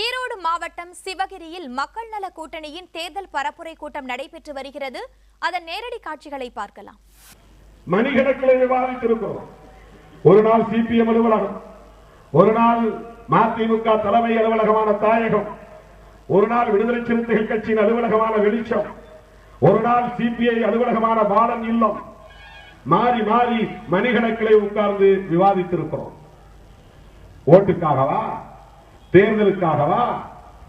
ஈரோடு மாவட்டம் சிவகிரியில் மக்கள் நல கூட்டணியின் தேர்தல் பரப்புரை கூட்டம் நடைபெற்று வருகிறது. அதன் நேரடி காட்சிகளை பார்க்கலாம். மணிக்கணக்கில் விவாதித்திருக்கிறோம். ஒரு நாள் சிபிஎம் அலுவலகம், ஒரு நாள் மதிமுக தலைமை அலுவலகமான தாயகம், ஒரு நாள் விடுதலை சிறுத்தைகள் கட்சியின் அலுவலகமான வெளிச்சம், ஒரு நாள் சிபிஐ அலுவலகமான பாலன் இல்லம், மாறி மாறி மணிக்கணக்கிலே உட்கார்ந்து விவாதித்திருக்கிறோம். ஓட்டுக்காகவா, தேர்தலுக்காகவா?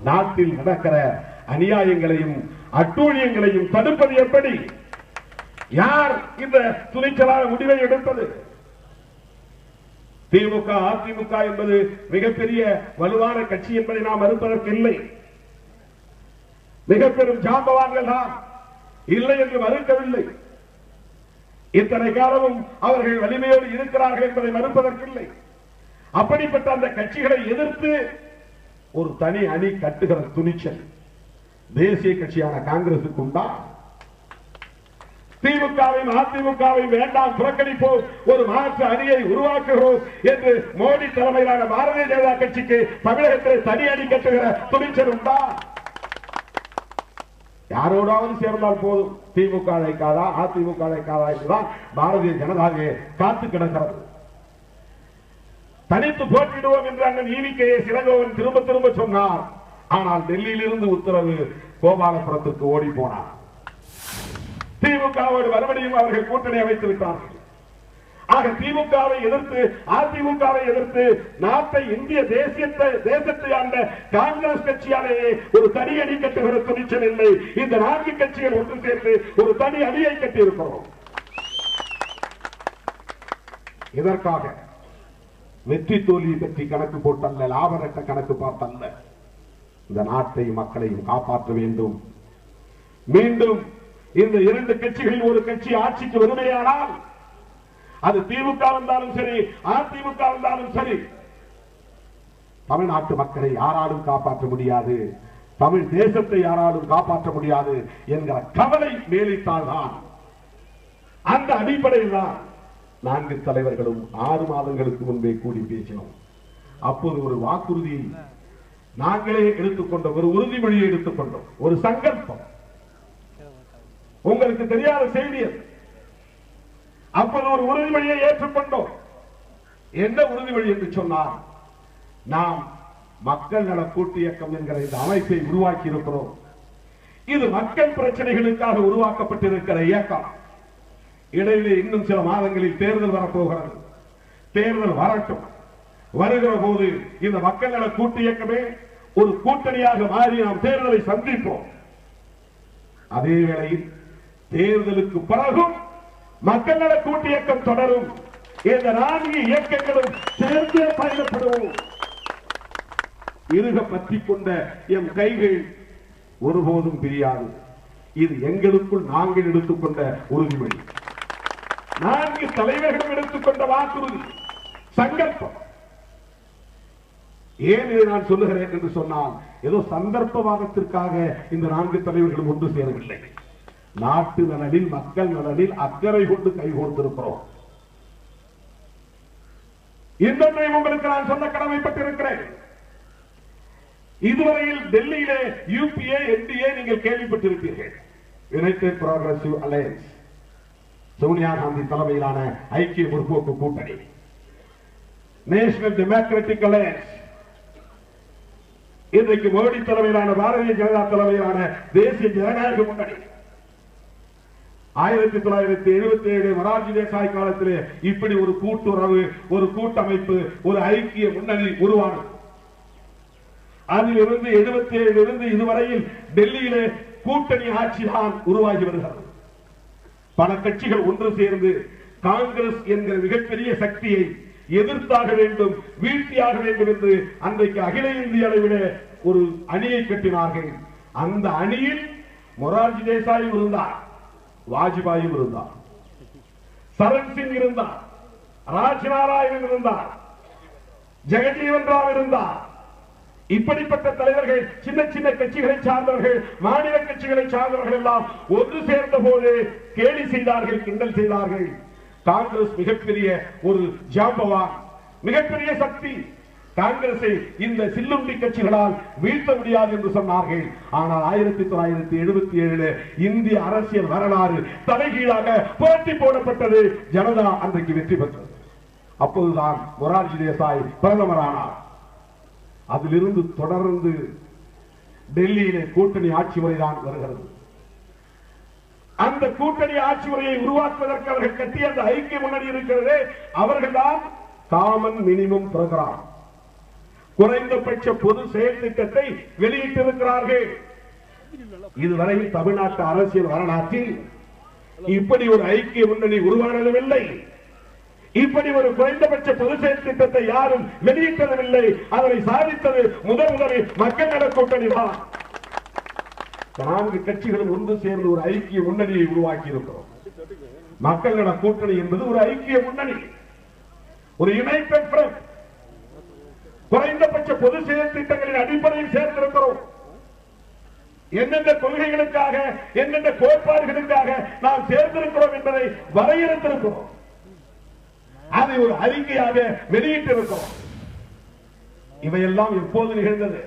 நாட்டில் நடக்கிற அநியாயங்களையும் அட்டூழியங்களையும் தடுப்பது எப்படி? யார் இந்த துணிச்சலான முடிவை எடுத்தது? திமுக அதிமுக என்பது மிகப்பெரிய வலுவான கட்சி என்பதை நாம் மறுப்பதற்கு இல்லை. மிக பெரும் ஜாம்பவான்கள் தான், இல்லை என்று மறுக்கவில்லை. இத்தனை காலமும் அவர்கள் வலிமையோடு இருக்கிறார்கள் என்பதை மறுப்பதற்கில்லை. அப்படிப்பட்ட அந்த கட்சிகளை எதிர்த்து ஒரு தனி அணி கட்டுகிற துணிச்சல் தேசிய கட்சியான காங்கிரசுக்கு உண்டா? திமுகவையும் அதிமுகவையும் வேண்டாம், புறக்கணிப்போம், ஒரு மாற்று அணியை உருவாக்குகிறோம் என்று மோடி தலைமையிலான பாரதிய ஜனதா கட்சிக்கு தமிழகத்தில் தனி அணி கட்டுகிற துணிச்சல் உண்டா? யாரோடாவது சேர்ந்தால் போதும், திமுக அழைக்காதா அதிமுக அழைக்காதா என்றுதான் பாரதிய ஜனதாவே காத்து கிடக்கிறது. தனித்து போட்டிடுவோம் என்று அண்ணன் ஈவிகே சிறகோவன் திரும்ப திரும்ப சொன்னார். ஆனால் டெல்லியிலிருந்து உத்தரவு, கோபாலபுரத்திற்கு ஓடி போனார். திமுகவோடு மறுபடியும் அவர்கள் கூட்டணி அமைத்து விட்டார்கள். ஆக திமுகவை எதிர்த்து அதிமுகவை எதிர்த்து நாட்டை இந்திய தேசத்தை ஆண்ட காங்கிரஸ் கட்சியாலேயே ஒரு தனி அணி கட்டுகிற துணிச்சல் இல்லை. இந்த 4 கட்சிகள் ஒன்று சேர்த்து ஒரு தனி அணியை கட்டியிருக்கிறோம். இதற்காக வெற்றி தோல்வி பற்றி கணக்கு போட்டல்ல, லாபரட்ட கணக்கு பார்த்தல்ல, இந்த நாட்டை மக்களையும் காப்பாற்ற வேண்டும். மீண்டும் இந்த 2 கட்சிகளில் ஒரு கட்சி ஆட்சிக்கு வருமையானால், அது திமுக வந்தாலும் சரி அதிமுக வந்தாலும் சரி, தமிழ்நாட்டு மக்களை யாராலும் காப்பாற்ற முடியாது, தமிழ் தேசத்தை யாராலும் காப்பாற்ற முடியாது என்கிற கவலை மேலிட்டால்தான். அந்த அடிப்படையில் தான் 4 தலைவர்களும் 6 மாதங்களுக்கு முன்பே கூடி பேசினோம். அப்போது ஒரு வாக்குறுதியை நாங்களே எடுத்துக்கொண்ட ஒரு உறுதிமொழியை எடுத்துக்கொண்டோம், ஒரு சங்கல்பம். உங்களுக்கு தெரியாத செய்தி. அப்போது ஒரு உறுதிமொழியை ஏற்றுக்கொண்டோம். என்ன உறுதிமொழி என்று சொன்னார்? நாம் மக்கள் நல கூட்டு இயக்கம் என்கிற இந்த அமைப்பை உருவாக்கி இருக்கிறோம். இது மக்கள் பிரச்சனைகளுக்காக உருவாக்கப்பட்டிருக்கிற இயக்கம். இடையிலே இன்னும் சில மாதங்களில் தேர்தல் வரப்போகிறது. தேர்தல் வரட்டும். வருகிற போது இந்த மக்கள் நல கூட்டு இயக்கமே ஒரு கூட்டணியாக மாறி நாம் தேர்தலை சந்திப்போம். அதே வேளையில் தேர்தலுக்கு பிறகும் மக்கள் நல கூட்டு இயக்கம் தொடரும். இந்த 4 இயக்கங்களும் சேர்ந்தே பயணப்படுவோம். இருக பற்றிக் கொண்ட எம் கைகள் ஒருபோதும் பிரியாது. இது எங்களுக்குள் நாங்கள் எடுத்துக்கொண்ட உறுதிமொழி. 4 தலைவர்களும் எடுத்துக்கொண்ட வாக்குறுதி, சங்கல்பம். ஏன் இதை நான் சொல்லுகிறேன் என்று சொன்னால், ஏதோ சந்தர்ப்பவாதத்திற்காக இந்த 4 தலைவர்களும் ஒன்று சேரவில்லை. நாட்டு நலனில், மக்கள் நலனில் அக்கறை கொண்டு கைகோர்த்திருக்கிறோம். இன்னொன்றை உங்களுக்கு நான் சொல்ல கடமைப்பட்டிருக்கிறேன். இதுவரையில் டெல்லியிலே யூபிஏ என்டிஏ நீங்கள் கேள்விப்பட்டிருப்பீர்கள். United progressive alliance, Sonia Gandhi தலைமையிலான ஐக்கிய முற்போக்கு கூட்டணி, நேஷனல் டெமோக்ராட்டிக் அலையன்ஸ், இன்றைக்கு மோடி தலைமையிலான பாரதிய ஜனதா தலைமையிலான தேசிய ஜனநாயக முன்னணி. 1977 மொரார்ஜி தேசாய் காலத்திலே இப்படி ஒரு கூட்டுறவு, ஒரு கூட்டமைப்பு, ஒரு ஐக்கிய முன்னணி உருவானது. அதிலிருந்து 77 இதுவரையில் டெல்லியிலே கூட்டணி ஆட்சி தான் உருவாகி வருகிறது. பல கட்சிகள் ஒன்று சேர்ந்து காங்கிரஸ் என்கிற மிகப்பெரிய சக்தியை எதிர்த்தாக வேண்டும், வீழ்த்தியாக வேண்டும் என்று அன்றைக்கு அகில இந்திய அளவிலே ஒரு அணியை கட்டினார்கள். அந்த அணியில் மொரார்ஜி தேசாயும் இருந்தார், வாஜ்பாயும் இருந்தார், சரண் சிங் இருந்தார், ராஜ்நாராயணன் இருந்தார், ஜெகஜீவன் ராம் இருந்தார். இப்படிப்பட்ட தலைவர்கள், சின்ன சின்ன கட்சிகளை சார்ந்தவர்கள், மாநில கட்சிகளை சார்ந்தவர்கள் எல்லாம் ஒன்று சேர்ந்த போது கேலி செய்தார்கள், கிண்டல் செய்தார்கள். காங்கிரஸ் மிகப்பெரிய ஒரு ஜாம்பவான், மிகப்பெரிய சக்தி, காங்கிரஸை இந்த சில்லுண்டி கட்சிகளால் வீழ்த்த முடியாது என்று சொன்னார்கள். ஆனால் 1977 இந்திய அரசியல் வரலாறு தலைகீழாக போட்டி போடப்பட்டது. ஜனதா அன்றைக்கு வெற்றி பெற்றது. அப்போதுதான் மொரார்ஜி தேசாய் பிரதமரானார். அதிலிருந்து தொடர்ந்து டெல்லியிலே கூட்டணி ஆட்சி முறைதான் வருகிறது. அந்த கூட்டணி ஆட்சி முறையை உருவாக்குவதற்கு அவர்கள் கட்டிய அந்த ஐக்கிய முன்னணி இருக்கிறது. அவர்கள்தான் காமன் மினிமம் புரோகிராம், குறைந்தபட்ச பொது செயல் திட்டத்தை வெளியிட்டிருக்கிறார்கள். இதுவரை தமிழ்நாட்டு அரசியல் வரலாற்றில் இப்படி ஒரு ஐக்கிய முன்னணி உருவானதும் இல்லை. இப்படி ஒரு குறைந்தபட்ச பொது செயல் திட்டத்தை யாரும் வெளியிட்டதும் இல்லை. அதனை சாதித்தது முதலில் மக்கள் நல கூட்டணி தான். 4 கட்சிகளும் ஒன்று சேர்ந்து ஒரு ஐக்கிய முன்னணியை உருவாக்கி இருக்கிறோம். மக்கள் நல கூட்டணி என்பது ஒரு ஐக்கிய முன்னணி, ஒரு யுனைடெட் ஃப்ரண்ட். குறைந்தபட்ச பொது செயல் திட்டங்களின் அடிப்படையில் சேர்ந்திருக்கிறோம். எந்தெந்த கொள்கைகளுக்காக, எந்தெந்த கோட்பாடுகளுக்காக நாம் சேர்ந்திருக்கிறோம் என்பதை வரையறுத்திருக்கிறோம். அதை ஒரு அறிக்கையாக வெளியிட்டிருக்கிறோம். இவையெல்லாம் எப்போது நிகழ்ந்தது?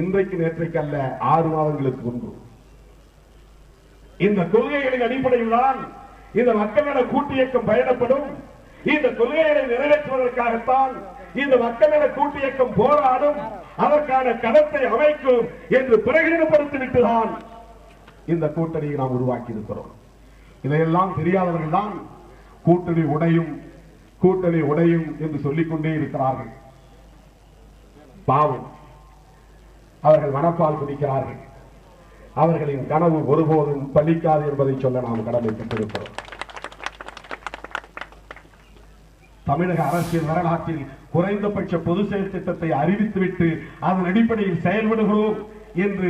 இன்றைக்கு நேற்றைக்கு அல்ல, 6 மாதங்களுக்கு முன்பு. இந்த கொள்கைகளின் அடிப்படையில் தான் இந்த மக்கள் நல கூட்டு இயக்கம் பயணப்படும். இந்த கொள்கைகளை நிறைவேற்றுவதற்காகத்தான் இந்த மக்கள் நல கூட்டு இயக்கம் போராடும், அதற்கான களத்தை அமைக்கும் என்று பிரகடனப்படுத்திவிட்டுதான் இந்த கூட்டணியை நாம் உருவாக்கி இருக்கிறோம். இதையெல்லாம் தெரியாதவர்கள் தான் கூட்டணி உடையும் கூட்டணி உடையும் என்று சொல்லிக் கொண்டே இருக்கிறார்கள். பாவம், அவர்கள் மனப்பால் குடிக்கிறார்கள். அவர்களின் கனவு ஒருபோதும் பலிக்காது என்பதை சொல்ல நாம் கடமைப்பட்டிருக்கிறோம். தமிழக அரசியல் வரலாற்றில் குறைந்தபட்ச பொது செயல் திட்டத்தை அறிவித்துவிட்டு அதன் அடிப்படையில் செயல்படுகிறோம் என்று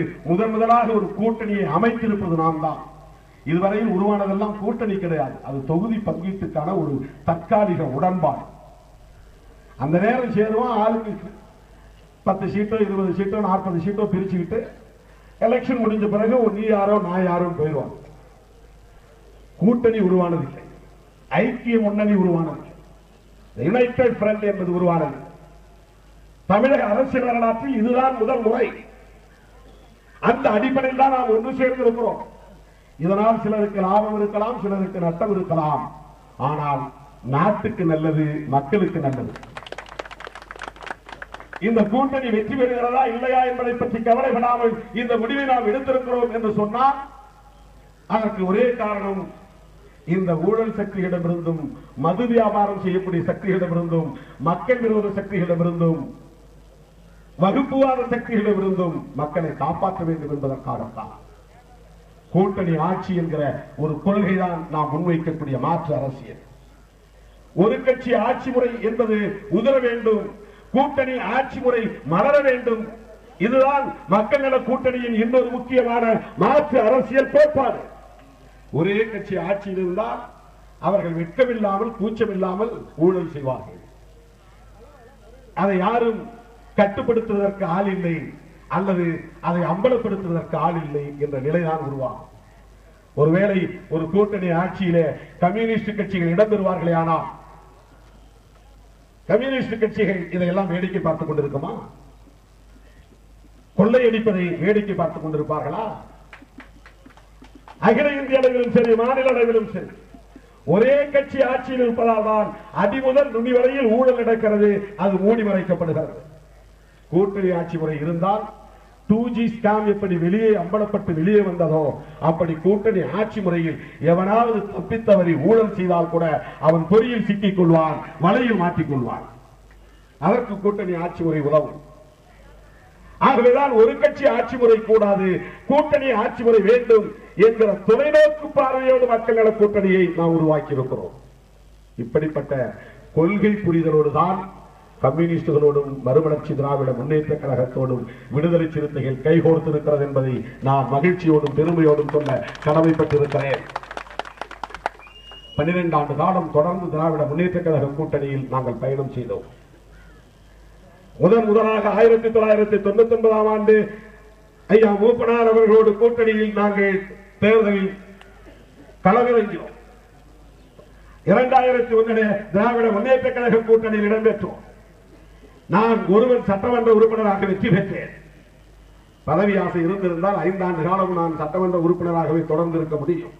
முதலாக ஒரு கூட்டணியை அமைத்திருப்பது நாம் தான். இதுவரையில் உருவானதெல்லாம் கூட்டணி கிடையாது, அது தொகுதி பங்கீட்டுக்கான ஒரு தற்காலிக உடன்பாடு. அந்த நேரம் சேருவோம், ஆளுக்கு 10 சீட்டோ 20 சீட்டோ 40 சீட்டோ பிரிச்சுக்கிட்டு எலெக்ஷன் முடிஞ்ச பிறகு நீ யாரோ நான் யாரோ போயிடுவாங்க. கூட்டணி உருவானதில்லை, ஐக்கிய முன்னணி உருவானது, யுனைடெட் ஃப்ரண்ட் என்பது உருவானது. தமிழக அரசியல் வரலாற்றில் இதுதான் முதல் முறை. அந்த அடிப்படையில் தான் நாம் ஒன்று சேர்ந்திருக்கிறோம். இதனால் சிலருக்கு லாபம் இருக்கலாம், சிலருக்கு நஷ்டம் இருக்கலாம். ஆனால் நாட்டுக்கு நல்லது, மக்களுக்கு நல்லது. இந்த கூட்டணி வெற்றி பெறுகிறதா இல்லையா என்பதை பற்றி கவலைப்படாமல் இந்த முடிவை நாம் எடுத்திருக்கிறோம் என்று சொன்னால் அதற்கு ஒரே காரணம், இந்த ஊழல் சக்திகளிடமிருந்தும், மது வியாபாரம் செய்யக்கூடிய சக்திகளிடமிருந்தும், மக்கள் விரோத சக்திகளிடமிருந்தும், வகுப்புவாத சக்திகளிடமிருந்தும் மக்களை காப்பாற்ற வேண்டும் என்பதற்காகத்தான் கூட்டணி ஆட்சி என்கிற ஒரு கொள்கைதான் நாம் முன்வைக்கக்கூடிய மாற்று அரசியல். ஒரு கட்சி ஆட்சி முறை என்பது உதற வேண்டும், கூட்டணி ஆட்சி முறை மலர வேண்டும். இதுதான் மக்கள் நல கூட்டணியின் இன்னொரு முக்கியமான மாற்று அரசியல் கோட்பாடு. ஒரே கட்சி ஆட்சியில் இருந்தால் அவர்கள் வெட்கமில்லாமல் கூச்சமில்லாமல் ஊழல் செய்வார்கள். அதை யாரும் கட்டுப்படுத்துவதற்கு ஆள் இல்லை, அல்லது அதை அம்பலப்படுத்துவதற்கு ஆள் இல்லை என்ற நிலைதான் உருவாகும். ஒருவேளை ஒரு கூட்டணி ஆட்சியிலே கம்யூனிஸ்ட் கட்சிகள் இடம்பெறுவார்களே, ஆனால் கம்யூனிஸ்ட் கட்சிகள் இதையெல்லாம் வேடிக்கை பார்த்துக் கொண்டிருக்குமா? கொள்ளையடிப்பதை வேடிக்கை பார்த்துக் கொண்டிருப்பார்களா? அகில இந்திய அளவிலும் சரி, மாநில அளவிலும் சரி, ஒரே கட்சி ஆட்சியில் இருப்பதால் தான் அடிமுதல் நுனி வரையில் ஊழல் நடக்கிறது, அது மூடி மறைக்கப்படுகிறது. கூட்டணி ஆட்சி முறை இருந்தால் 2G ஸ்காம் எப்படி வெளியே அம்பலப்பட்டு வெளியே வந்ததோ அப்படி கூட்டணி ஆட்சி முறையில் எவனாவது தப்பித்தவரை ஊழல் செய்தால் கூட அவன் பொறியில் சிக்கிக் கொள்வான், வலையில் மாட்டிக் கொள்வான். அதற்கு கூட்டணி ஆட்சி முறை உதவும். ஆகவேதான் ஒரு கட்சி ஆட்சி முறை கூடாது, கூட்டணி ஆட்சி முறை வேண்டும் என்கிற தொலைநோக்கு பார்வையோடு மக்கள் நல கூட்டணியை நாம் உருவாக்கி இருக்கிறோம். இப்படிப்பட்ட கொள்கை புரிதலோடு தான் கம்யூனிஸ்டுகளோடும் மறுமலர்ச்சி திராவிட முன்னேற்ற கழகத்தோடும் விடுதலை சிறுத்தைகள் கைகோர்த்திருக்கிறது என்பதை நான் மகிழ்ச்சியோடும் பெருமையோடும் சொல்ல கடமைப்பட்டிருக்கிறேன். 12 ஆண்டு காலம் தொடர்ந்து திராவிட முன்னேற்ற கழக கூட்டணியில் நாங்கள் பயணம் செய்தோம். முதலாக 1999ஆம் ஆண்டு ஐயா மூப்பனார் அவர்களோடு கூட்டணியில் நாங்கள் தேர்தலில் களமிறங்கினோம். 2001 திராவிட முன்னேற்ற கழக கூட்டணியில் இடம்பெற்றோம். நான் ஒருவன் சட்டமன்ற உறுப்பினராக வெற்றி பெற்றேன். பதவி ஆசை இருந்திருந்தால் 5 ஆண்டு காலம் நான் சட்டமன்ற உறுப்பினராகவே தொடர்ந்து இருக்க முடியும்.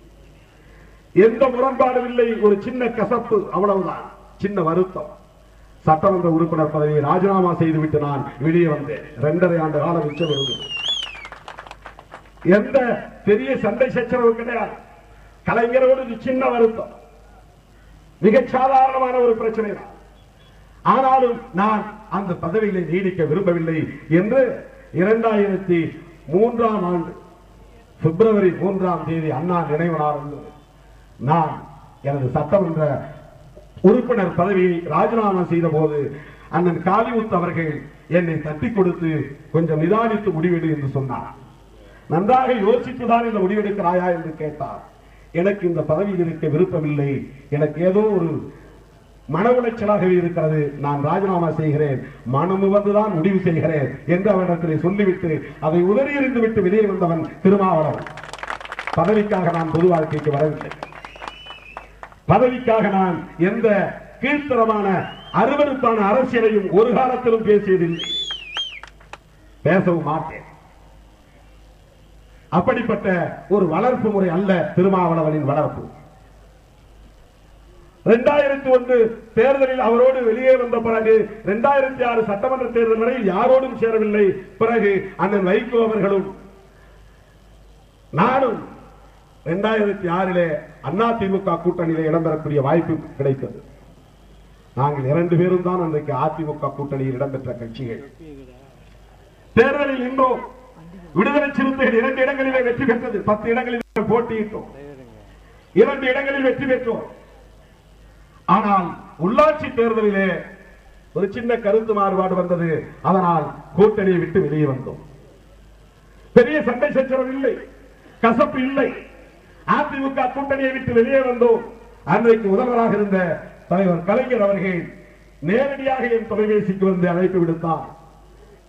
எந்த முரண்பாடும் இல்லை. ஒரு சின்ன கசப்பு, அவ்வளவுதான், சின்ன வருத்தம். சட்டமன்ற உறுப்பினர் பதவியை ராஜினாமா செய்துவிட்டு நான் வெளியே வந்தேன். 2.5 ஆண்டு காலம் மிச்சம் இருந்தது. எந்த பெரிய சண்டை சச்சரவு கிடையாது. கலைஞரோடு சின்ன வருத்தம், மிக சாதாரணமான ஒரு பிரச்சனை தான். ஆனாலும் நான் அந்த பதவியிலே நீடிக்க விரும்பவில்லை என்று 2003ஆம் ஆண்டு பிப்ரவரி 3ஆம் தேதி அண்ணா நினைவு நாள் நான் எனது சட்டமன்ற உறுப்பினர் பதவியை ராஜினாமா செய்த போது அண்ணன் காளிமுத்து அவர்கள் என்னை தட்டி கொடுத்து கொஞ்சம் நிதானித்து முடிவெடு என்று சொன்னார். நன்றாக யோசித்துதான் இந்த முடிவெடுக்கிறாயா என்று கேட்டார். எனக்கு இந்த பதவியில் இருக்க விருப்பமில்லை, எனக்கு ஏதோ ஒரு மன உளைச்சலாகவே இருக்கிறது, நான் ராஜினாமா செய்கிறேன், மனமு வந்துதான் முடிவு செய்கிறேன் என்று அவரிடத்திலே சொல்லிவிட்டு அதை உதறி எறிந்து விட்டு வெளியே வந்தவன் திருமாவளவன். பதவிக்காக நான் பொது வாழ்க்கைக்கு வரவில்லை. பதவிக்காக நான் எந்த கீழ்த்தரமான அருவருப்பான அரசியலையும் ஒரு காலத்திலும் பேசியதில்லை, பேசவும் மாட்டேன். அப்படிப்பட்ட ஒரு வளர்ப்பு முறை அல்ல திருமாவளவனின் வளர்ப்பு. 2001 தேர்தலில் அவரோடு வெளியே வந்த பிறகு 2006 சட்டமன்ற தேர்தல் வரை யாரோடும் சேரவில்லை. பிறகு அண்ணன் வைகோ அவர்களும் நானும் 2006 அதிமுக கூட்டணியிலே இடம்பெறக்கூடிய வாய்ப்பு கிடைத்தது. நாங்கள் 2 பேரும் தான் அன்றைக்கு அதிமுக கூட்டணியில் இடம்பெற்ற கட்சிகள். தேர்தலில் நின்றோம். விடுதலை சிறுத்தைகள் 2 இடங்களிலே வெற்றி பெற்றது. 10 இடங்களில் போட்டியிட்டோம். 2 இடங்களில் வெற்றி பெற்றோம். ஆனால் உள்ளாட்சி தேர்தலிலே ஒரு சின்ன கருத்து மாறுபாடு வந்தது. அதனால் கூட்டணியை விட்டு வெளியே வந்தோம். பெரிய சண்டை சச்சரவு இல்லை, கசப்பு இல்லை. அதிமுக கூட்டணியை விட்டு வெளியே வந்தோம். அன்றைக்கு முதல்வராக இருந்த தலைவர் கலைஞர் அவர்கள் நேரடியாக என் தொலைபேசிக்கு வந்து அழைப்பு விடுத்தார்.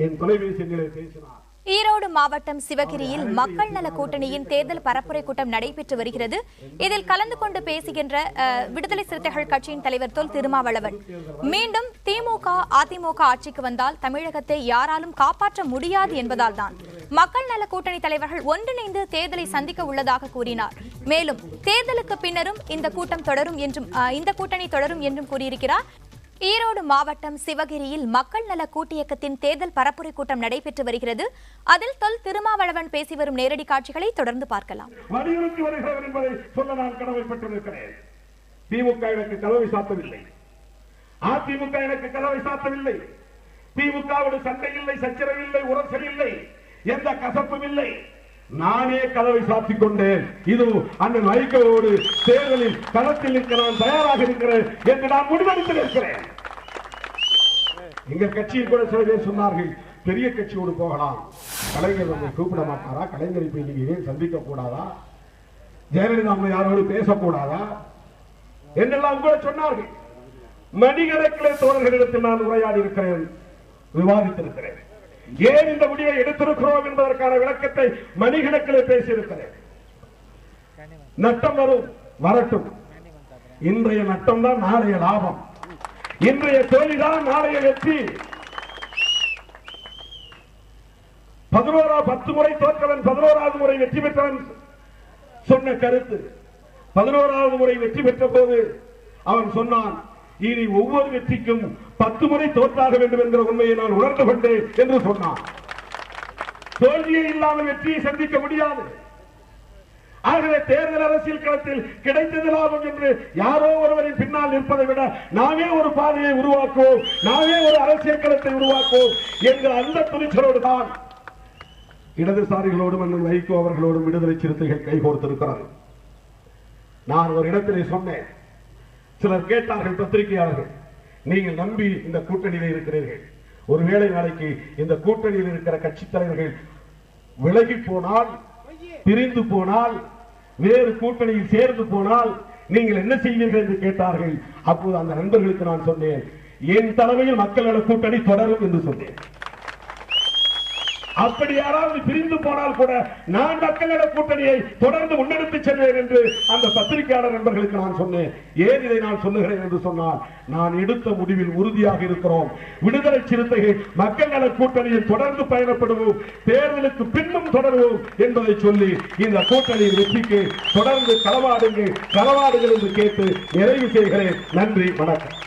என் தொலைபேசியிலே பேசினார். ஈரோடு மாவட்டம் சிவகிரியில் மக்கள் நல கூட்டணியின் தேர்தல் பரப்புரை கூட்டம் நடைபெற்று வருகிறது. இதில் கலந்து கொண்டு பேசுகின்ற விடுதலை சிறுத்தைகள் கட்சியின் தலைவர் தொல் திருமாவளவன், மீண்டும் திமுக அதிமுக ஆட்சிக்கு வந்தால் தமிழகத்தை யாராலும் காப்பாற்ற முடியாது என்பதால் தான் மக்கள் நல கூட்டணி தலைவர்கள் ஒன்றிணைந்து தேர்தலை சந்திக்க உள்ளதாக கூறினார். மேலும் தேர்தலுக்கு பின்னரும் இந்த கூட்டணி தொடரும் என்றும் கூறியிருக்கிறார். ஈரோடு மாவட்டம் சிவகிரியில் மக்கள் நல கூட்டியக்கத்தின் தேர்தல் பரப்புரை கூட்டம் நடைபெற்று வருகிறது. அதில் தொல் திருமாவளவன் பேசி வரும் நேரடி காட்சிகளை தொடர்ந்து பார்க்கலாம். வலியுறுத்தி வருகிறவர் என்பதை சொல்ல நான் கடமைப்பட்டிருக்கிறேன். திமுக எனக்கு கதவை சாத்தவில்லை, அதிமுக எனக்கு கதவை சாத்தவில்லை. திமுகவோடு சண்டை இல்லை, சச்சரவு இல்லை, உரசல் இல்லை, எந்த கசப்பும் இல்லை. நானே கதவை சாத்திக் கொண்டேன். இது அண்ணன் வைகோவோடு தேர்தலில் களத்தில் நிற்க நான் தயாராக இருக்கிறேன் என்று நான் முடிவெடுத்திருக்கிறேன். எங்கள் கட்சியில் கூட சில பேர் சொன்னார்கள், பெரிய கட்சியோடு போகலாம், கலைஞர் நம்மை கூப்பிட மாட்டாரா, கலைஞரை போய் நீங்க சந்திக்க கூடாதா, ஜெயலலிதா யாரோடு பேசக்கூடாதா என்றெல்லாம் கூட சொன்னார்கள். மணிக்கணக்கிலே தோழர்களிடத்தில் நான் உரையாடி இருக்கிறேன், விவாதித்திருக்கிறேன். ஏன் இந்த முடிவை எடுத்திருக்கிறோம் என்பதற்கான விளக்கத்தை மணிக்கணக்கில் பேசியிருக்கிறேன். நட்டம் வரும், வரட்டும். இன்றைய நட்டம் தான் நாளைய லாபம், இன்றைய தோல்விதான் நாளைய வெற்றி. 10 முறை தோற்றவன் 11வது முறை வெற்றி பெற்றவன் சொன்ன கருத்து. 11வது முறை வெற்றி பெற்ற போது அவன் சொன்னான், இனி ஒவ்வொரு வெற்றிக்கும் 10 முறை தோற்றாக வேண்டும் என்கிற உண்மையை நான் உணர்ந்து கொண்டேன் என்று சொன்னான். தோல்வியை இல்லாமல் வெற்றியை சந்திக்க முடியாது. ஆகவே தேர்தல் அரசியல் களத்தில் கிடைத்தது லாபம் என்று யாரோ ஒருவரின் பின்னால் நிற்பதை விட நாமே ஒரு பாதையை உருவாக்குவோம், நாமே ஒரு அரசியல் களத்தை உருவாக்குவோம் என்கிற அந்த துணிச்சலோடு தான் இடதுசாரிகளோடும் அண்ணன் வைகோ அவர்களோடும் விடுதலை சிறுத்தைகள் கைகோர்த்திருக்கிறது. நான் ஒரு இடத்திலே சொன்னேன், சிலர் கேட்டார்கள், பத்திரிகையாளர்கள், நீங்கள் நம்பி இந்த கூட்டணியில் இருக்கிறீர்கள், ஒருவேளை நாளைக்கு இந்த கூட்டணியில் இருக்கிற கட்சி தலைவர்கள் விலகி போனால், பிரிந்து போனால், வேறு கூட்டணியில் சேர்ந்து போனால் நீங்கள் என்ன செய்வீர்கள் என்று கேட்டார்கள். அப்போது அந்த நண்பர்களுக்கு நான் சொன்னேன், என் தலைமையில் மக்கள் நல கூட்டணி தொடரும் என்று சொன்னேன். அப்படி யாராவது பிரிந்து போனால் கூட நான் மக்கள் நல கூட்டணியை தொடர்ந்து முன்னெடுத்து செல்வேன் என்று அந்த பத்திரிகையாளர் நண்பர்களுக்கு நான் சொன்னேன். ஏன் இதை நான் சொல்லுகிறேன் என்று சொன்னால், நான் எடுத்த முடிவில் உறுதியாக இருக்கிறோம். விடுதலை சிறுத்தைகள் மக்கள் நல கூட்டணியில் தொடர்ந்து பயணப்படுவோம், தேர்தலுக்கு பின்னும் தொடருவோம் என்பதை சொல்லி இந்த கூட்டணியின் வெற்றிக்கு தொடர்ந்து களவாடுங்கள் என்று கேட்டு நிறைவு செய்கிறேன். நன்றி, வணக்கம்.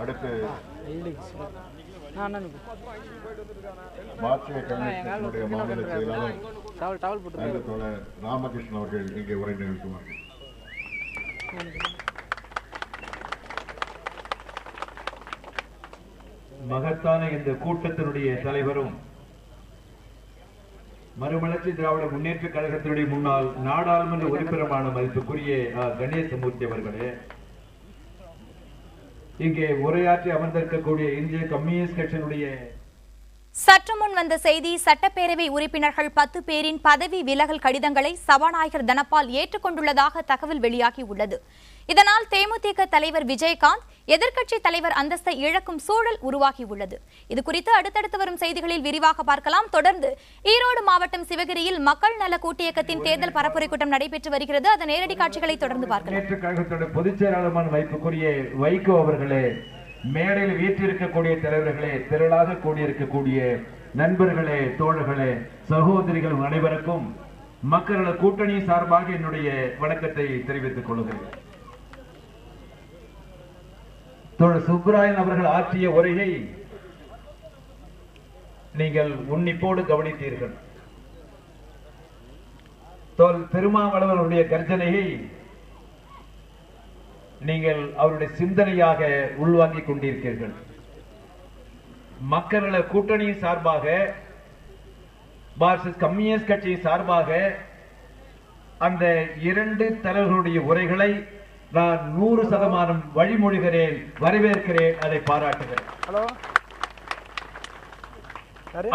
அடுத்து மார்க்சிய கம்யூனிஸ்டுடைய மாநில செயலாளர் தோழர் ராமகிருஷ்ணன் அவர்கள் இங்கே உரை நிகழ்த்துவார்கள். மகத்தான இந்த கூட்டத்தினுடைய தலைவரும் மறுமலர்ச்சி திராவிட முன்னேற்ற கழகத்தினுடைய முன்னாள் நாடாளுமன்ற உறுப்பினரான மதிப்புக்குரிய கணேசமூர்த்தி அவர்களே, இங்கே உரையாற்றி அமர்ந்திருக்கக்கூடிய இந்திய கம்யூனிஸ்ட் கட்சியினுடைய சற்று முன் வந்த செய்தி, சட்டப்பேரவை உறுப்பினர்கள் 10 பேரின் பதவி விலகல் கடிதங்களை சபாநாயகர் தனபால் ஏற்றுக்கொண்டுள்ளதாக தகவல் வெளியாகியுள்ளது. இதனால் தேமுதிக தலைவர் விஜயகாந்த் எதிர்க்கட்சி தலைவர் அந்தஸ்தை இழக்கும் சூழல் உருவாகியுள்ளது. இதுகுறித்து அடுத்தடுத்து வரும் செய்திகளில் விரிவாக பார்க்கலாம். தொடர்ந்து ஈரோடு மாவட்டம் சிவகிரியில் மக்கள் நல கூட்டியக்கத்தின் தேர்தல் பரப்புரை கூட்டம் நடைபெற்று வருகிறது. அதன் நேரடி காட்சிகளை தொடர்ந்து பார்க்கலாம். பொதுச் செயலாளர் வைப்புக்குரிய வைகோ அவர்களே, மேடையில் வீற்றிருக்கக்கூடிய தலைவர்களே, திரளாக கூடியிருக்கக்கூடிய நண்பர்களே, தோழர்களே, சகோதரிகள் அனைவருக்கும் மக்கள் கூட்டணி சார்பாக என்னுடைய வணக்கத்தை தெரிவித்துக் கொள்கிறேன். தோழர் சுப்ராயன் அவர்கள் ஆற்றிய உரையை நீங்கள் உன்னிப்போடு கவனித்தீர்கள். தோழர் திருமாவளவனுடைய கர்ஜனையை நீங்கள் அவருடைய சிந்தனையாக உள்வாங்கிக் கொண்டிருக்கிறீர்கள். மக்கள் நல கூட்டணி சார்பாக, மார்க்சிஸ்ட் கம்யூனிஸ்ட் கட்சி சார்பாக அந்த 2 தலைவர்களுடைய உரைகளை நான் 100% வழிமொழிகிறேன், வரவேற்கிறேன், அதை பாராட்டுகிறேன்.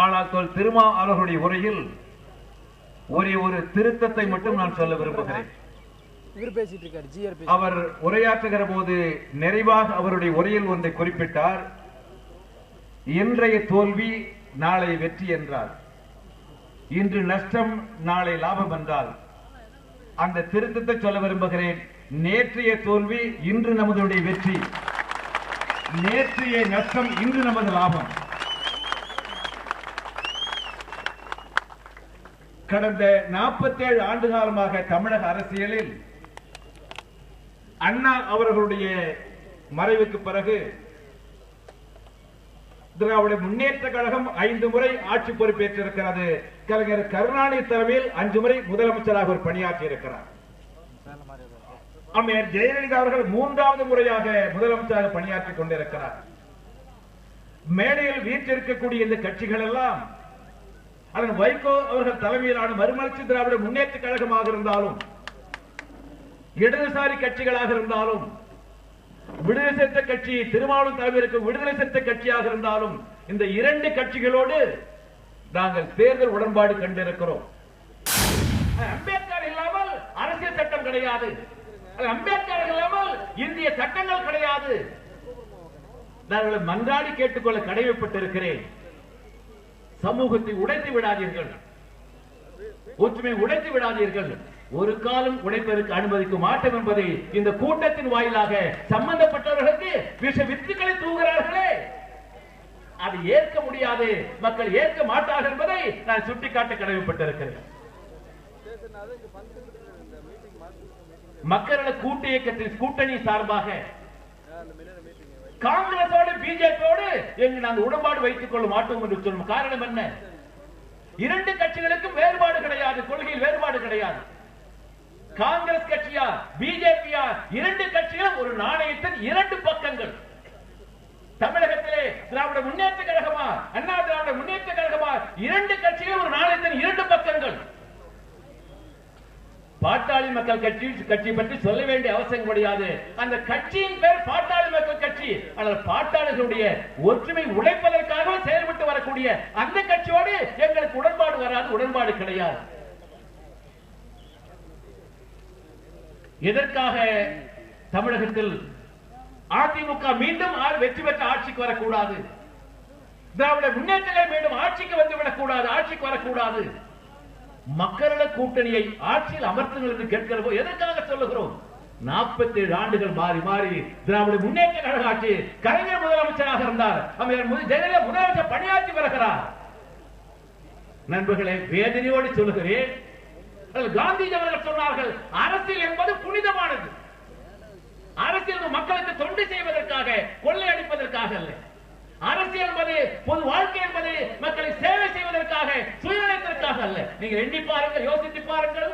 ஆனால் திருமா அவர்களுடைய உரையில் ஒரே ஒரு திருத்தத்தை மட்டும் நான் சொல்ல விரும்புகிறேன். அவர் உரையாற்றுகிற போது நிறைவாக அவருடைய உரையில் ஒன்றை குறிப்பிட்டார். இன்றைய தோல்வி நாளை வெற்றி என்றார். இன்று நஷ்டம் நாளை லாபம் என்றால் அந்த திருத்தத்தை சொல்ல விரும்புகிறேன். நேற்றைய தோல்வி இன்று நமது வெற்றி, நேற்றைய நஷ்டம் இன்று நமது லாபம். கடந்த 47 ஆண்டு காலமாக தமிழக அரசியலில் அண்ணா அவர்களுடைய மறைவுக்கு பிறகு திராவிட முன்னேற்ற கழகம் 5 முறை ஆட்சி பொறுப்பேற்றிருக்கிறது. கலைஞர் கருணாநிதி தலைமையில் 5 முறை முதலமைச்சராக ஒரு பணியாற்றி இருக்கிறார். அம்மையார் ஜெயலலிதா அவர்கள் 3வது முறையாக முதலமைச்சராக பணியாற்றிக் கொண்டிருக்கிறார். மேடையில் வீற்றிருக்கக்கூடிய இந்த கட்சிகள் எல்லாம் அதன் வைகோ அவர்கள் தலைமையிலான மறுமலர்ச்சி திராவிட முன்னேற்ற கழகமாக இருந்தாலும், இடதுசாரி கட்சிகளாக இருந்தாலும், விடுதலை சிறுத்தை கட்சி திருமாவளவன் தலைமையில் விடுதலை சிறுத்தை கட்சியாக இருந்தாலும், இந்த 2 கட்சிகளோடு நாங்கள் தேர்தல் உடன்பாடு கண்டிருக்கிறோம். அம்பேத்கர் இல்லாமல் அரசியல் சட்டம் கிடையாது, அம்பேத்கர் இல்லாமல் இந்திய சட்டங்கள் கிடையாது. நாங்கள் மன்றாடி கேட்டுக்கொள்ள கடமைப்பட்டிருக்கிறேன். சமூகத்தை உடைத்து விடாதீர்கள், ஒற்றுமை உடைத்து விடாதீர்கள், ஒரு காலம் உடைப்பதற்கு அனுமதிக்க மாட்டோம் என்பதை இந்த கூட்டத்தின் வாயிலாக சம்பந்தப்பட்டவர்களுக்கு விஷ வித்துக்களை தூங்குகிறார்களே, அது ஏற்க முடியாது, மக்கள் ஏற்க மாட்டார்கள் என்பதை நான் சுட்டிக்காட்ட கடமைப்பட்டிருக்கிறேன். மக்கள் கூட்டு இயக்கத்தின் கூட்டணி சார்பாக காங்கிரஸோடு பிஜேபியோடு நாங்கள் உடன்பாடு வைத்துக் கொள்ள மாட்டோம் என்று சொல்லும் காரணம் என்ன? 2 கட்சிகளுக்கும் வேறுபாடு கிடையாது, கொள்கையில் வேறுபாடு கிடையாது. காங்கிரஸ் கட்சியா பிஜேபியா 2 கட்சிகளும் ஒரு நாணயத்தின் 2 பக்கங்கள். தமிழகத்திலே திராவிட முன்னேற்ற கழகமா அண்ணா திராவிட முன்னேற்ற கழகமா 2 கட்சிகளும் ஒரு நாணயத்தின் 2 பக்கங்கள். பாட்டாளி மக்கள் கட்சி பற்றி சொல்ல வேண்டிய அவசியம் கிடையாது. அந்த கட்சியின் பேர் பாட்டாளி மக்கள் கட்சி. ஆனால் பாட்டாளர்களுடைய ஒற்றுமை உழைப்பதற்காக செயல்பட்டு வரக்கூடிய அந்த கட்சியோடு எங்களுக்கு உடன்பாடு வராது, உடன்பாடு கிடையாது. எதற்காக தமிழகத்தில் அதிமுக மீண்டும் வெற்றி பெற்ற ஆட்சிக்கு வரக்கூடாது, திராவிட முன்னேற்றங்கள் மீண்டும் ஆட்சிக்கு வந்துவிடக் கூடாது, ஆட்சிக்கு வரக்கூடாது, மக்கள கூட்டணியை ஆட்சியில் அமர்த்துங்கள் என்று கேட்கிற போது எதற்காக சொல்லுகிறோம்? 47 ஆண்டுகள் மாறி மாறி திராவிட முன்னேற்ற கழக ஆட்சி, கலைஞர் முதலமைச்சராக இருந்தார், ஜெயலலிதா முதலமைச்சர் பணியாற்றி வருகிறார். நண்பர்களே, வேதனையோடு சொல்லுகிறேன், காந்திஜி அவர்கள் சொன்னார்கள், அரசியல் என்பது புனிதமானது. அரசியல் மக்களுக்கு தொண்டு செய்வதற்காக, கொள்ளையடிப்பதற்காக அல்ல. அரசியல் என்பது, பொது வாழ்க்கை என்பது மக்களை சேவை செய்வதற்காக, சுயநலத்திற்காக அல்ல. நீங்க எண்ணி பாருங்கள், யோசித்து பாருங்கள்.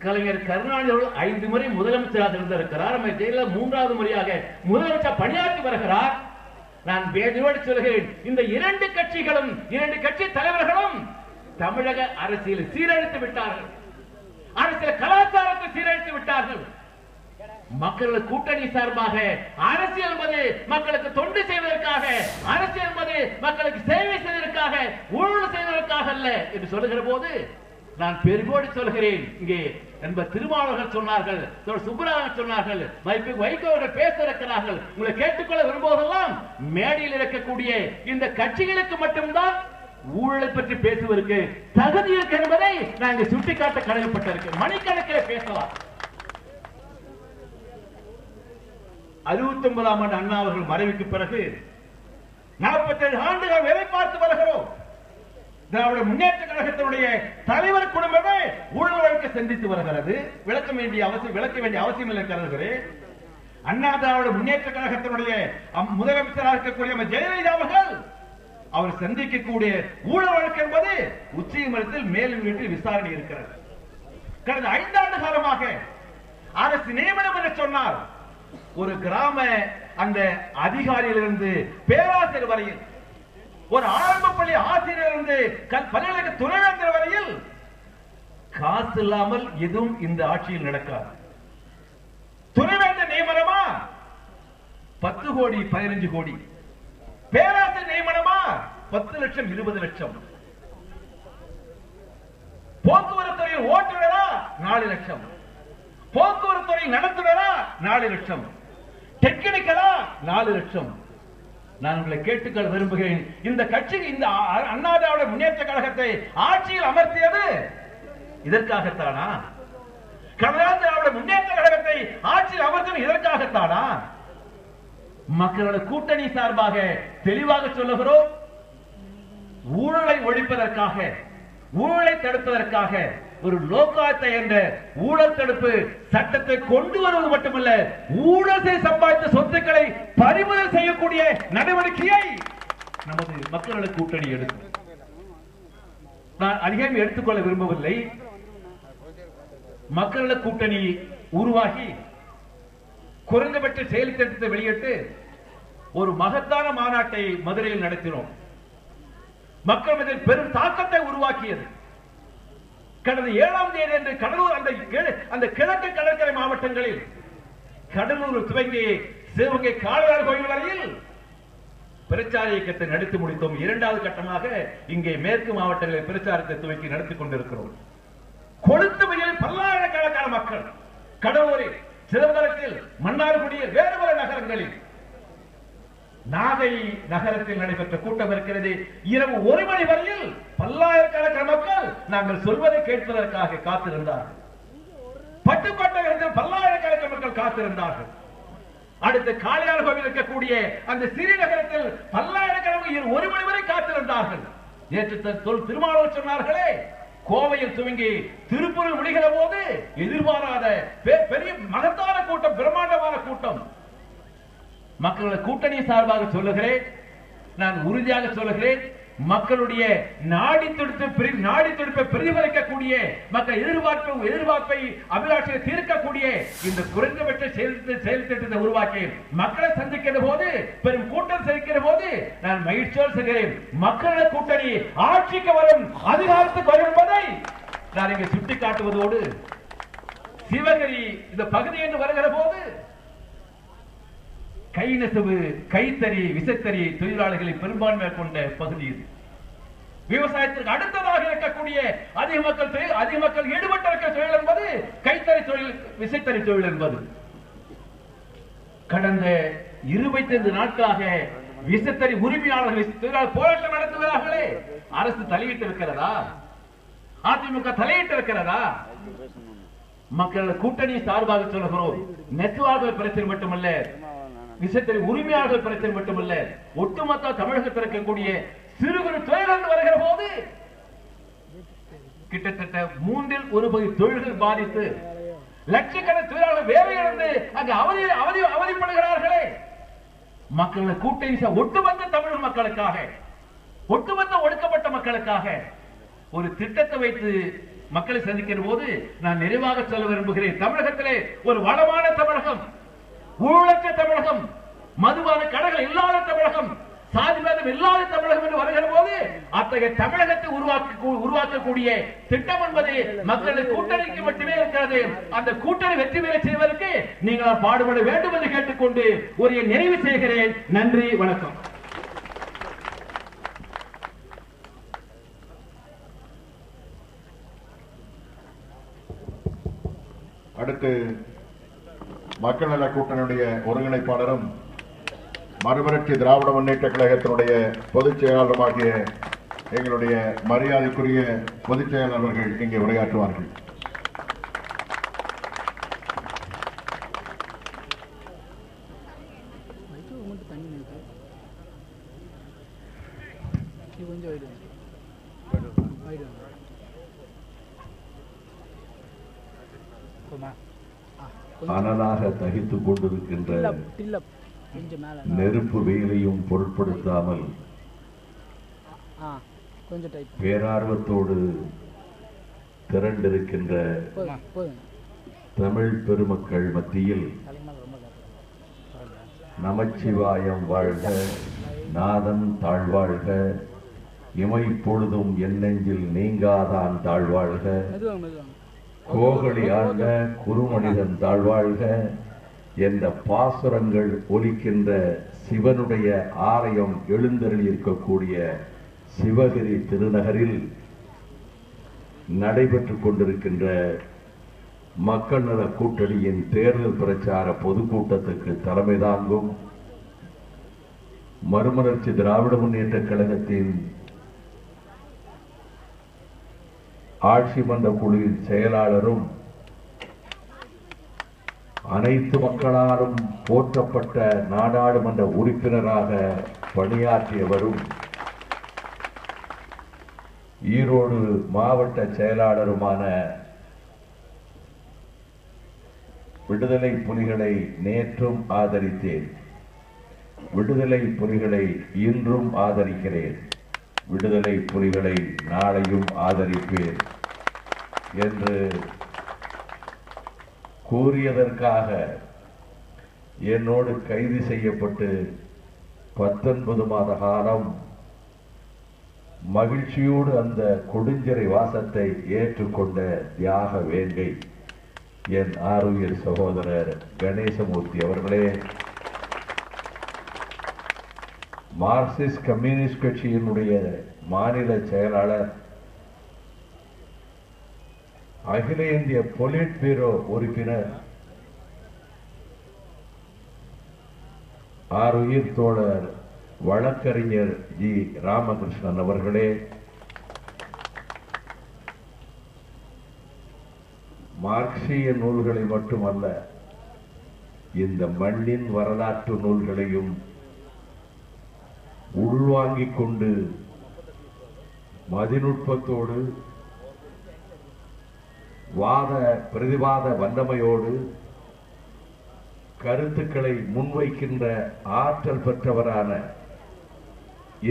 கலைஞர் கருணாநிதி அவர்கள் 5 முறை முதலமைச்சராக இருந்திருக்கிறார். ஜெயலலிதா 3வது முறையாக முதலமைச்சர் பணியாற்றி வருகிறார். நான் வேதனையோடு சொல்கிறேன், இந்த 2 கட்சிகளும், 2 கட்சி தலைவர்களும் தமிழக அரசியல் சீரழித்து விட்டார்கள், அரசியல் கலாச்சாரத்தை சீரழித்து விட்டார்கள். மக்கள் கூட்டணி சார்பாக அரசியல் என்பது மக்களுக்கு தொண்டு செய்வதற்காக, அரசியல் என்பது மக்களுக்கு சேவை செய்வதற்காக, ஊழல் செய்வதற்காக அல்ல என்று சொல்லுகிற போது நான் பெருகோடு சொல்கிறேன். இங்கே என்ப திருமாவளவர்கள் சொன்னார்கள், சுப்பராமன் சொன்னார்கள், வைகோ அவர்கள் பேச இருக்கிறார்கள். உங்களை கேட்டுக்கொள்ள விரும்புவதெல்லாம் மேடையில் இருக்கக்கூடிய இந்த கட்சிகளுக்கு மட்டும்தான் ஊழலை பற்றி பேசுவதற்கு தகுதி இருக்கு என்பதை நாங்கள் சுட்டிக்காட்ட கடமைப்பட்டிருக்கிறோம். மணிக்கணக்கில் பேசலாம். 69ஆம் ஆண்டு அண்ணா அவர்கள் மறைவுக்கு பிறகு 47 ஆண்டுகள் வேலை பார்த்து வருகிறோம். திராவிட முன்னேற்ற கழகத்தினுடைய தலைவர் குடும்பமே ஊழல் வழக்கு சந்தித்து வருகிறது. விளக்க வேண்டிய அவசியம் இல்லை கருதுகிறேன். அண்ணா திராவிட முன்னேற்ற கழகத்தினுடைய முதலமைச்சராக இருக்கக்கூடிய ஜெயலலிதா அவர்கள் அவர் சந்திக்கக்கூடிய ஊழல் வழக்கு என்பது உச்சநீதிமன்றத்தில் மேலும் வீட்டில் விசாரணை இருக்கிறது. கடந்த 5 ஆண்டு காலமாக அரசு நியமனம் என்று சொன்னார், ஒரு கிராம அந்த அதிகாரியிலிருந்து பேராசிரியர் வரையில், ஒரு ஆரம்ப பள்ளி ஆசிரியரிலிருந்து பல்கலைக்கழக துணைவேந்தர் வரையில் காசு இல்லாமல் எதுவும் இந்த ஆட்சியில் நடக்காது. துணைவேந்தர் நியமனமா 10 கோடி 15 கோடி, பேராசிரியர் நியமனமா 10 லட்சம் 20 லட்சம், போக்குவரத்து ஓட்டுநரா 4 லட்சம், போக்குவரத்து நடத்துனரா 4 லட்சம், டெக்னிக்கலா 4 லட்சம். நான் உங்களை கேட்டுக்கொள்ள விரும்புகிறேன், இந்த கட்சி, இந்த அண்ணா திராவிட முன்னேற்ற கழகத்தை ஆட்சியில் அமர்த்தியது இதற்காகத்தானா? கலைஞர் திராவிட முன்னேற்ற கழகத்தை ஆட்சியில் அமர்த்தியது இதற்காகத்தானா? மக்களோட கூட்டணி சார்பாக தெளிவாக சொல்லுகிறோம், ஊழலை ஒழிப்பதற்காக, ஊழலை தடுப்பதற்காக ஒரு லோகாயுக்தா என்ற ஊழல் தடுப்பு சட்டத்தை கொண்டு வருவது மட்டுமல்ல, ஊழலை சம்பாதித்த சொத்துக்களை பறிமுதல் செய்யக்கூடிய நடவடிக்கையை நமது மக்களோட கூட்டணி எடுக்கும். நான் அதிகம் எடுத்துக்கொள்ள விரும்பவில்லை. மக்களோட கூட்டணி உருவாகி குறைந்தபட்ச செயல் திட்டத்தை வெளியிட்டு ஒரு மகத்தான மாநாட்டை மதுரையில் நடத்தினோம். மக்கள் மீது பெரும் தாக்கத்தை உருவாக்கியது. கடந்த 7ஆம் தேதி அன்று கடலூர் அந்த கிழக்கு கடற்கரை மாவட்டங்களில் கடலூர் துவங்கி சிவகங்கை காளையார் கோயில் வரையில் பிரச்சார இயக்கத்தை நடத்தி முடித்தோம். 2வது கட்டமாக இங்கே மேற்கு மாவட்டங்களில் பிரச்சாரத்தை துவக்கி நடத்தி கொண்டிருக்கிறோம். கொளுத்து வெயில் பல்லாயிரக்கணக்கான மக்கள் கடலூரில், சிதம்பரத்தில், மன்னார்குடியில், வேறு பல நகரங்களில், நாகை நகரத்தில் நடைபெற்ற கூட்டம் இருக்கிறது. இரவு 1 மணி வரையில் பல்லாயிரக்கணக்கான மக்கள் நாங்கள் சொல்வதை கேட்பதற்காக காத்திருந்தார்கள். பட்டுக்கோட்டையில் பல்லாயிரக்கணக்கான மக்கள் காத்திருந்தார்கள். அடுத்து காளையார் கோவில் இருக்கக்கூடிய அந்த சிறிய நகரத்தில் பல்லாயிரக்கணக்கான 1 மணி வரை காத்திருந்தார்கள். நேற்று திருமாவளவன் சொன்னார்களே, கோவையில் துவங்கி திருப்பூரில் முடிகிற போது எதிர்பாராத பெரிய மகத்தான கூட்டம், பிரம்மாண்டமான கூட்டம். மக்களோட கூட்டணி சார்பாக சொல்லுகிறேன், நான் உறுதியாக சொல்லுகிறேன், மக்களுடைய நாடி துடிப்பை பிரதிபலிக்கக்கூடிய மக்கள் எதிர்பார்ப்பை அபிலாஷையை தீர்க்கக்கூடிய இந்த குறைந்தபட்ச செயல் திட்டத்தை உருவாக்கி மக்களை சந்திக்கிற போது பெரும் கூட்டம் சந்திக்கிற போது நான் மகிழ்ச்சியோடு சொல்கிறேன், மக்கள கூட்டணி ஆட்சிக்கு வரும், அதிகாரத்துக்கு வரும் என்பதை நான் இங்கே சுட்டிக்காட்டுவதோடு சிவகிரி இந்த பகுதி என்று வருகிற போது கை நெசவு, கைத்தறி, விசைத்தறி தொழிலாளர்களை பெரும்பான்மை கொண்ட பகுதி இது. விவசாயத்திற்கு அடுத்ததாக இருக்கக்கூடிய அதிக மக்கள் ஈடுபட்டிருக்கிற தொழில் என்பது கைத்தறி தொழில், விசைத்தறி தொழில் என்பது. கடந்த 25 நாட்களாக விசைத்தறி உரிமையாளர்கள் போராட்டம் நடத்துவதாகவே அரசு தலையிட்டு இருக்கிறதா? அதிமுக தலையிட்டு இருக்கிறதா? மக்கள் கூட்டணி சார்பாக சொல்கிறோம், நெசவாளர்கள் பிரச்சனை மட்டுமல்ல, விசைத்தறி உரிமையாளர்கள் பிரச்சனை மட்டுமல்ல, ஒட்டுமொத்த தமிழகத்தில் இருக்கக்கூடிய சிறு குறு தொழில்கள் வருகிற போது கிட்டத்தட்ட 1/3 தொழில்கள் பாதித்து லட்சக்கணக்கான தொழிலாளர்கள் வேலை இழந்து அங்கு அவதிப்படுகிறார்களே. மக்கள் கூட்டணி ஒட்டுமொத்த தமிழ் மக்களுக்காக, ஒட்டுமொத்த ஒடுக்கப்பட்ட மக்களுக்காக ஒரு திட்டத்தை வைத்து மக்களை சந்திக்கிற போது நான் நிறைவாக சொல்ல விரும்புகிறேன், தமிழகத்திலே ஒரு வளமான தமிழகம், ஊழலற்ற தமிழகம், மதுபான கடைகள் இல்லாத தமிழகம், சாதிவாதம் இல்லாத தமிழகம் என்று வருகிற போது அத்தகைய தமிழகத்தை உருவாக்கக்கூடிய திட்டம் என்பது மக்களின் கூட்டணிக்கு மட்டுமே இருக்கிறது. அந்த கூட்டணி வெற்றி பெற செய்வதற்கு நீங்கள் பாடுபட வேண்டும் என்று கேட்டுக்கொண்டு ஒரு நிறைவு செய்கிறேன். நன்றி, வணக்கம். அடுத்து மக்கள் நல கூட்டணியுடைய ஒருங்கிணைப்பாளரும் மறுமலர்ச்சி திராவிட முன்னேற்ற கழகத்தினுடைய பொதுச் செயலாளருமாகிய எங்களுடைய மரியாதைக்குரிய பொதுச் செயலாளர் அவர்கள் இங்கே உரையாற்றுவார்கள். அனலாக தகித்துக் கொண்டிருக்கின்ற நெருப்பு வெயிலையும் பொருட்படுத்தாமல் பேரார்வத்தோடு திரண்டிருக்கின்ற தமிழ் பெருமக்கள் மத்தியில் நமச்சிவாயம் வாழ்க, நாதன் தாழ்வாழ்க, இமை பொழுதும் என் நெஞ்சில் நீங்காதான் தாழ்வாழ்க, கோகலி ஆண்ட குறுமனிதன் தாழ்வாழ்க என்ற பாசுரங்கள் ஒலிக்கின்ற சிவனுடைய ஆலயம் எழுந்தருளி இருக்கக்கூடிய சிவகிரி திருநகரில் நடைபெற்றுக் கொண்டிருக்கின்ற மக்கள் நல கூட்டணியின் தேர்தல் பிரச்சார பொதுக்கூட்டத்துக்கு தலைமை தாங்கும் மறுமலர்ச்சி திராவிட முன்னேற்ற கழகத்தின் ஆட்சி மன்ற குழுவின் செயலாளரும் அனைத்து மக்களாலும் போற்றப்பட்ட நாடாளுமன்ற உறுப்பினராக பணியாற்றியவரும் ஈரோடு மாவட்ட செயலாளருமான விடுதலை புலிகளை நேற்றும் ஆதரித்தேன், விடுதலை புலிகளை இன்றும் ஆதரிக்கிறேன், விடுதலை புலிகளை நாளையும் ஆதரிப்பேன் என்று கூறியதற்காக என்னோடு கைது செய்யப்பட்டு 19 மாத காலம் மகிழ்ச்சியோடு அந்த கொடுஞ்சிறை வாசத்தை ஏற்றுக்கொண்ட தியாக வேங்கை என் ஆருயிர் சகோதரர் கணேசமூர்த்தி அவர்களே, மார்க்சிஸ்ட் கம்யூனிஸ்ட் கட்சியினுடைய மாநில செயலாளர், அகில இந்திய பொலிட் பியூரோ உறுப்பினர், ஆருயிர் தோழர் வழக்கறிஞர் ஜி ராமகிருஷ்ணன் அவர்களே, மார்க்சிய நூல்களை மட்டுமல்ல இந்த மண்ணின் வரலாற்று நூல்களையும் உள்வாங்கிக் கொண்டு மதிநுட்பத்தோடு வாத பிரதிவாத வல்லமையோடு கருத்துக்களை முன்வைக்கின்ற ஆற்றல் பெற்றவரான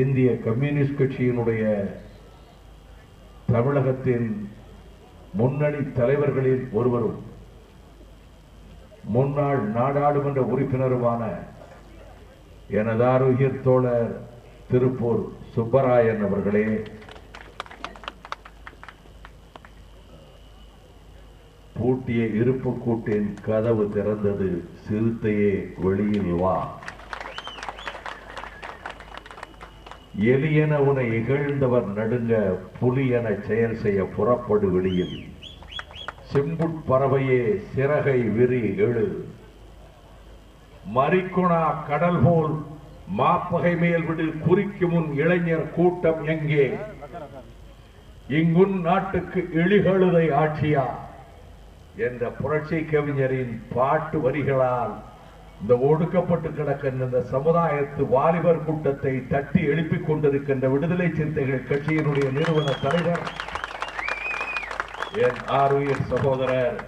இந்திய கம்யூனிஸ்ட் கட்சியினுடைய தமிழகத்தின் முன்னணி தலைவர்களில் ஒருவரும் முன்னாள் நாடாளுமன்ற உறுப்பினருமான எனது ஆரோக்கியர் தோழர் திருப்பூர் சுப்பராயன் அவர்களே, பூட்டிய இருப்பு கூட்டின் கதவு திறந்தது, சிறுத்தையே வெளியில் வா, எலியென உனை இகழ்ந்தவர் நடுங்க, புலியென செயல் செய்ய புறப்படு வெளியில், செம்புட் பறவையே சிறகை விரி எழு, மரிக்குணா கடல் போல் மாப்பகை மேல் விடு, குறிக்கும் முன் இளைஞர் கூட்டம் எங்கே, இங்குன் நாட்டுக்கு இழிகழுதை ஆட்சியா என்ற புரட்சி கவிஞரின் பாட்டு வரிகளால் இந்த ஒடுக்கப்பட்டு கிடக்கின்ற இந்த சமுதாயத்து வாலிபர் கூட்டத்தை தட்டி எழுப்பிக் கொண்டிருக்கின்ற விடுதலை சிறுத்தைகள் கட்சியினுடைய நிறுவன தலைவர் என் ஆருயிர் சகோதரர்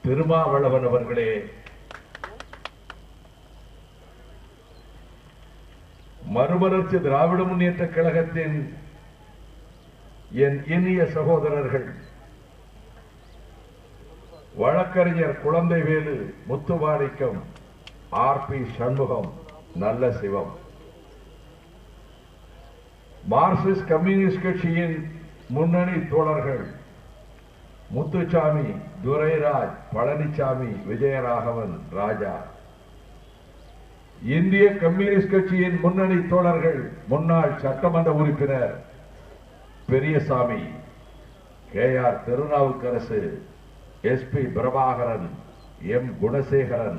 திருமாவளவன் அவர்களே, மறுமலர்ச்சி திராவிட முன்னேற்ற கழகத்தின் என் இனிய சகோதரர்கள் வழக்கறிஞர் குழந்தைவேலு, முத்துமாணிக்கம், ஆர்.பி. சண்முகம், நல்ல சிவம், மார்க்சிஸ்ட் கம்யூனிஸ்ட் கட்சியின் முன்னணி தோழர்கள் முத்துசாமி, துரைராஜ், பழனிசாமி, விஜயராகவன், ராஜா, இந்திய கம்யூனிஸ்ட் கட்சியின் முன்னணி தோழர்கள் முன்னாள் சட்டமன்ற உறுப்பினர் Periyasamy, K R. Thirunavukkarasu, S P. Prabhakaran, M. Gunasekaran,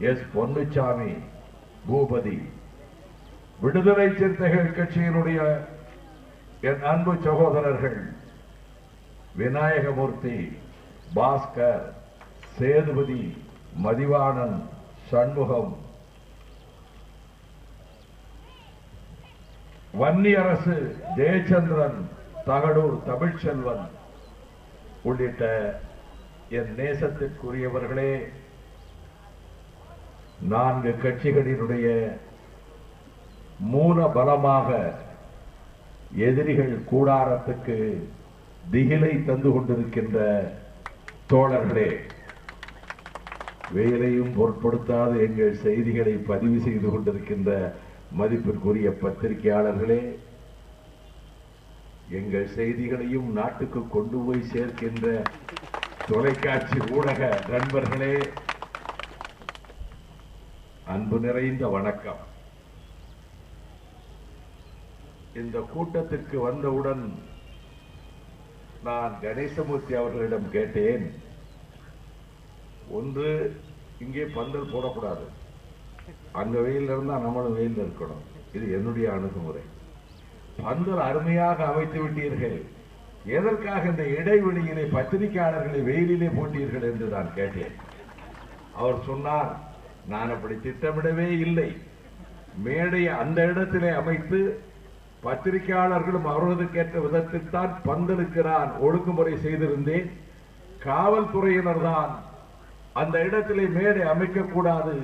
S. Ponnusamy, Boopathi, விடுதலை சிறுத்தைகள் கட்சியினுடைய என் அன்பு சகோதரர்கள் விநாயகமூர்த்தி, பாஸ்கர், சேதுபதி, மதிவாணன், சண்முகம், வன்னியரசு, ஜெயச்சந்திரன், தகடூர் தமிழ்ச்செல்வன் உள்ளிட்ட என் நேசத்திற்குரியவர்களே, 4 கட்சிகளினுடைய மூல பலமாக எதிரிகள் கூடாரத்துக்கு திகிலை தந்து கொண்டிருக்கின்ற தோழர்களே, வேலையும் பொருட்படுத்தாத எங்கள் செய்திகளை பதிவு செய்து கொண்டிருக்கின்ற மதிப்பிற்குரிய பத்திரிகையாளர்களே, எங்கள் செய்திகளையும் நாட்டுக்கு கொண்டு போய் சேர்க்கின்ற தொலைக்காட்சி ஊடக நண்பர்களே, அன்பு நிறைந்த வணக்கம். இந்த கூட்டத்திற்கு வந்தவுடன் நான் கணேசமூர்த்தி அவர்களிடம் கேட்டேன், ஒன்று இங்கே பந்தல் போடக்கூடாது, அங்க வெயில் இருந்தா நம்மளும் வெயில் இருக்கணும், இது என்னுடைய அணுகுமுறை. பந்தல் அருமையாக அமைத்து விட்டீர்கள், எதற்காக இந்த இடைவெளியிலே பத்திரிகையாளர்களை வெயிலிலே போட்டீர்கள் என்று நான் கேட்டேன். அவர் சொன்னார், நான் அப்படி திட்டமிடவே இல்லை, மேடையை அந்த இடத்திலே அமைத்து பத்திரிகையாளர்களும் அவர்களுக்கேற்ற விதத்தில் தான் பந்தலுக்கு நான் ஒழுங்குமுறை செய்திருந்தேன், காவல்துறையினர் தான் அந்த இடத்திலே மேடை அமைக்கக்கூடாது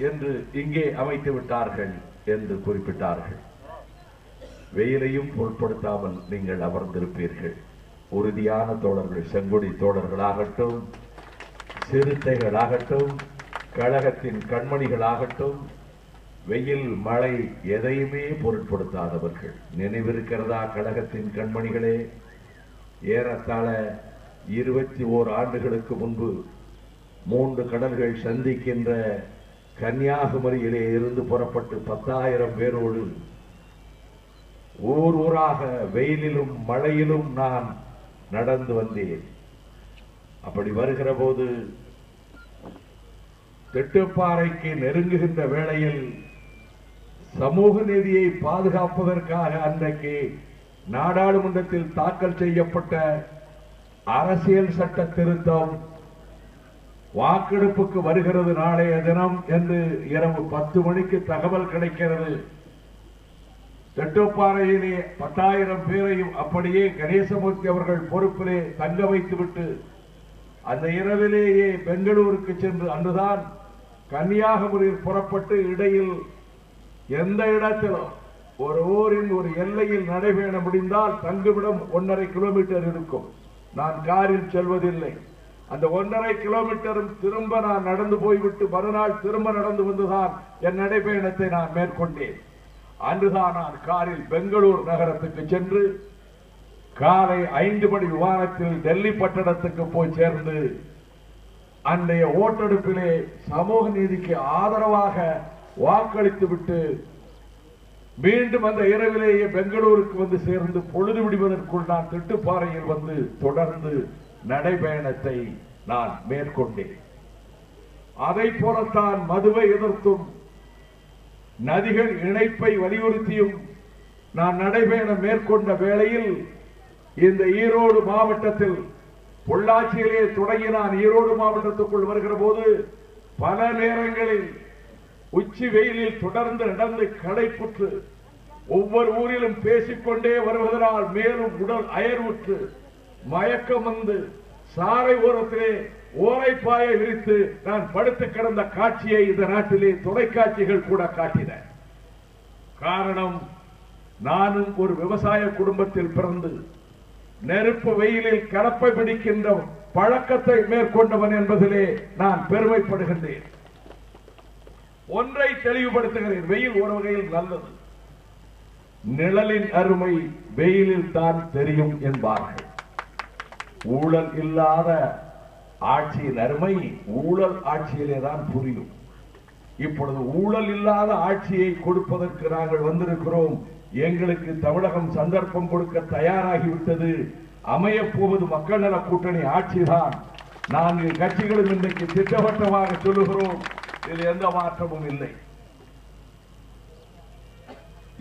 என்று இங்கே அமைத்து விட்டார்கள் என்று குறிப்பிட்டார்கள். வெயிலையும் பொருட்படுத்தாமல் நீங்கள் அமர்ந்திருப்பீர்கள். உறுதியான தோழர்கள், செங்கொடி தோழர்களாகட்டும், சிறுத்தைகளாகட்டும், கழகத்தின் கண்மணிகளாகட்டும், வெயில் மழை எதையுமே பொருட்படுத்தாதவர்கள். நினைவிருக்கிறதா கழகத்தின் கண்மணிகளே? ஏறத்தாழ 21 ஆண்டுகளுக்கு முன்பு 3 கடல்கள் சந்திக்கின்ற கன்னியாகுமரியிலே இருந்து புறப்பட்டு 10,000 பேரோடு ஊர் ஊராக வெயிலிலும் மழையிலும் நான் நடந்து வந்தேன். அப்படி வருகிற போது திட்டுப்பாறைக்கு நெருங்குகின்ற வேளையில் சமூக நீதியை பாதுகாப்பதற்காக அன்றைக்கு நாடாளுமன்றத்தில் தாக்கல் செய்யப்பட்ட அரசியல் சட்ட திருத்தம் வாக்கெடுப்புக்கு வருகிறது நாளைய தினம் என்று இரவு 10 மணிக்கு தகவல் கிடைக்கிறது. திட்டுப்பாறையிலே 10,000 பேரையும் அப்படியே கணேசமூர்த்தி அவர்கள் பொறுப்பிலே தங்க வைத்துவிட்டு அந்த இரவிலேயே பெங்களூருக்கு சென்று அன்றுதான் கன்னியாகுமரியில் புறப்பட்டு இடையில் எந்த இடத்திலும் ஒரு ஊரின் ஒரு எல்லையில் நடைபெற முடிந்தால் தங்குமிடம் 1.5 கிலோமீட்டர் இருக்கும். நான் காரில் செல்வதில்லை. அந்த 1.5 கிலோமீட்டரும் திரும்ப நான் நடந்து போய்விட்டு மறுநாள் திரும்ப நடந்து வந்துதான் என் நடைபயணத்தை நான் மேற்கொண்டேன். அன்றுதான் நான் காரில் பெங்களூர் நகரத்துக்கு சென்று காலை 5 மணி விமானத்தில் டெல்லி பட்டணத்துக்கு போய் சேர்ந்து அன்றைய ஓட்டெடுப்பிலே சமூக நீதிக்கு ஆதரவாக வாக்களித்து விட்டு மீண்டும் அந்த இரவிலேயே பெங்களூருக்கு வந்து சேர்ந்து பொழுது விடுவதற்குள் நான் திட்டுப்பாறையில் வந்து தொடர்ந்து நடைபயணத்தை நான் மேற்கொண்டேன். அதை போலத்தான் மதுவை எதிர்த்தும் நதிகள் இணைப்பை வலியுறுத்தியும் நான் நடைபயணம் மேற்கொண்ட வேளையில் இந்த ஈரோடு மாவட்டத்தில் பொள்ளாச்சியிலே தொடங்கி நான் ஈரோடு மாவட்டத்துக்குள் வருகிற போது பல நேரங்களில் உச்சி வெயிலில் தொடர்ந்து நடந்து களைப்புற்று ஒவ்வொரு ஊரிலும் பேசிக்கொண்டே வருவதனால் மேலும் உடல் அயர்வுற்று மயக்கம் வந்து சாலை ஓரத்திலே ஓரைப்பாயை விரித்து நான் படுத்து கிடந்த காட்சியை இந்த நாட்டிலே தொலைக்காட்சிகள் கூட காட்டின. காரணம், நானும் ஒரு விவசாய குடும்பத்தில் பிறந்து நெருப்பு வெயிலில் கடப்பை பிடிக்கின்ற பழக்கத்தை மேற்கொண்டவன் என்பதிலே நான் பெருமைப்படுகின்றேன். ஒன்றை தெளிவுபடுத்துகிறேன், வெயில் ஒரு வகையில் நல்லது. நிழலின் அருமை வெயிலில் தான் தெரியும் என்பார்கள். ஊழல் இல்லாத ஆட்சியின் அருமை ஊழல் ஆட்சியிலே தான் புரியும். இப்பொழுது ஊழல் இல்லாத ஆட்சியை கொடுப்பதற்கு நாங்கள் வந்திருக்கிறோம். எங்களுக்கு தமிழகம் சந்தர்ப்பம் கொடுக்க தயாராகிவிட்டது. அமையப் போவது மக்கள் நல கூட்டணி ஆட்சிதான். 4 கட்சிகளும் இன்றைக்கு திட்டவட்டமாக சொல்லுகிறோம். இதில் எந்த மாற்றமும் இல்லை.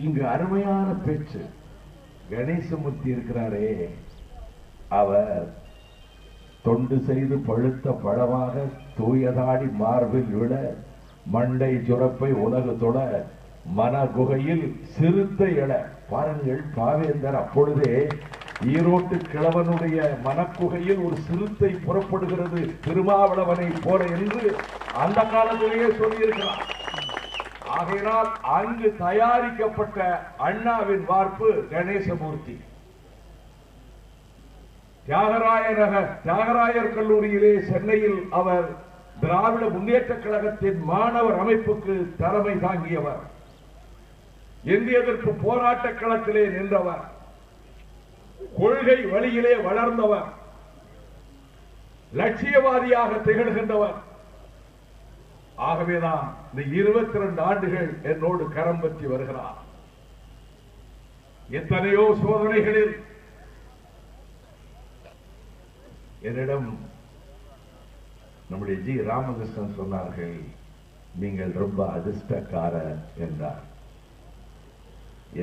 இங்கு அருமையான பேச்சு கணேசமூர்த்தி இருக்கிறாரே, அவர் தொண்டு செய்து பழுத்த பழமாக தூயதாடி மார்பில் விட மண்டை சுரப்பை உலகு தொட மன குகையில் சிறுத்தை எழ. பாருங்கள், பாவேந்தர் அப்பொழுதே ஈரோட்டு கிழவனுடைய மனக்குகையில் ஒரு சிறுத்தை புறப்படுகிறது திருமாவளவனை போல என்று அந்த காலத்திலேயே சொல்லியிருக்கிறார். ஆகையினால் அங்கு தயாரிக்கப்பட்ட அண்ணாவின் வார்ப்பு கணேசமூர்த்தி. தியாகராயர் கல்லூரியிலே சென்னையில் அவர் திராவிட முன்னேற்ற கழகத்தின் மாணவர் அமைப்புக்கு தலைமை தாங்கியவர். இந்திய எதிர்ப்பு போராட்ட களத்திலே நின்றவர். கொள்கை வழியிலே வளர்ந்தவர். லட்சியவாதியாக திகழ்கின்றவர். ஆகவேதான் இந்த 22 ஆண்டுகள் என்னோடு கரம் பற்றி வருகிறார். எத்தனையோ சோதனைகளில் என்னிடம் நம்முடைய ஜி ராமகிருஷ்ணன் சொன்னார்கள், நீங்கள் ரொம்ப அதிர்ஷ்டக்காரர் என்றார்.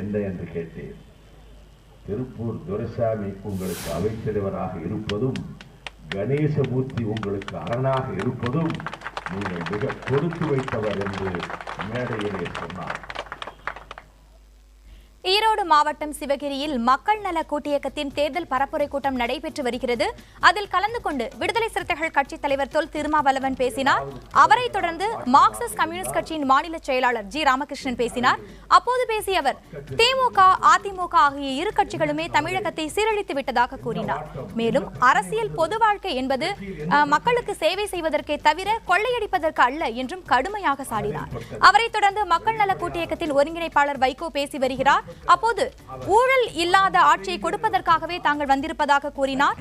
என்ன என்று கேட்டேன். திருப்பூர் துரைசாமி உங்களுக்கு அவைத்தலைவராக இருப்பதும் கணேசமூர்த்தி உங்களுக்கு அரணாக இருப்பதும் நீங்கள் மிக கொடுத்து வைத்தவர் என்று மேடையிலே சொன்னார். ஈரோடு மாவட்டம் சிவகிரியில் மக்கள் நல கூட்டியக்கத்தின் தேர்தல் பரப்புரை கூட்டம் நடைபெற்று வருகிறது. அதில் கலந்து கொண்டு விடுதலை சிறுத்தைகள் கட்சித் தலைவர் தொல் திருமாவளவன் பேசினார். அவரை தொடர்ந்து மார்க்சிஸ்ட் கம்யூனிஸ்ட் கட்சியின் மாநில செயலாளர் ஜி ராமகிருஷ்ணன் பேசினார். அப்போது பேசிய அவர், திமுக அதிமுக ஆகிய இரு கட்சிகளுமே தமிழகத்தை சீரழித்து விட்டதாக கூறினார். மேலும் அரசியல் பொது வாழ்க்கை என்பது மக்களுக்கு சேவை செய்வதற்கே தவிர கொள்ளையடிப்பதற்கு அல்ல என்றும் கடுமையாக சாடினார். அவரை தொடர்ந்து மக்கள் நல கூட்டியக்கத்தின் ஒருங்கிணைப்பாளர் வைகோ பேசி வருகிறார். அப்போது ஊழல் இல்லாத ஆட்சியை கொடுப்பதற்காகவே தாங்கள் வந்திருப்பதாக கூறினார்.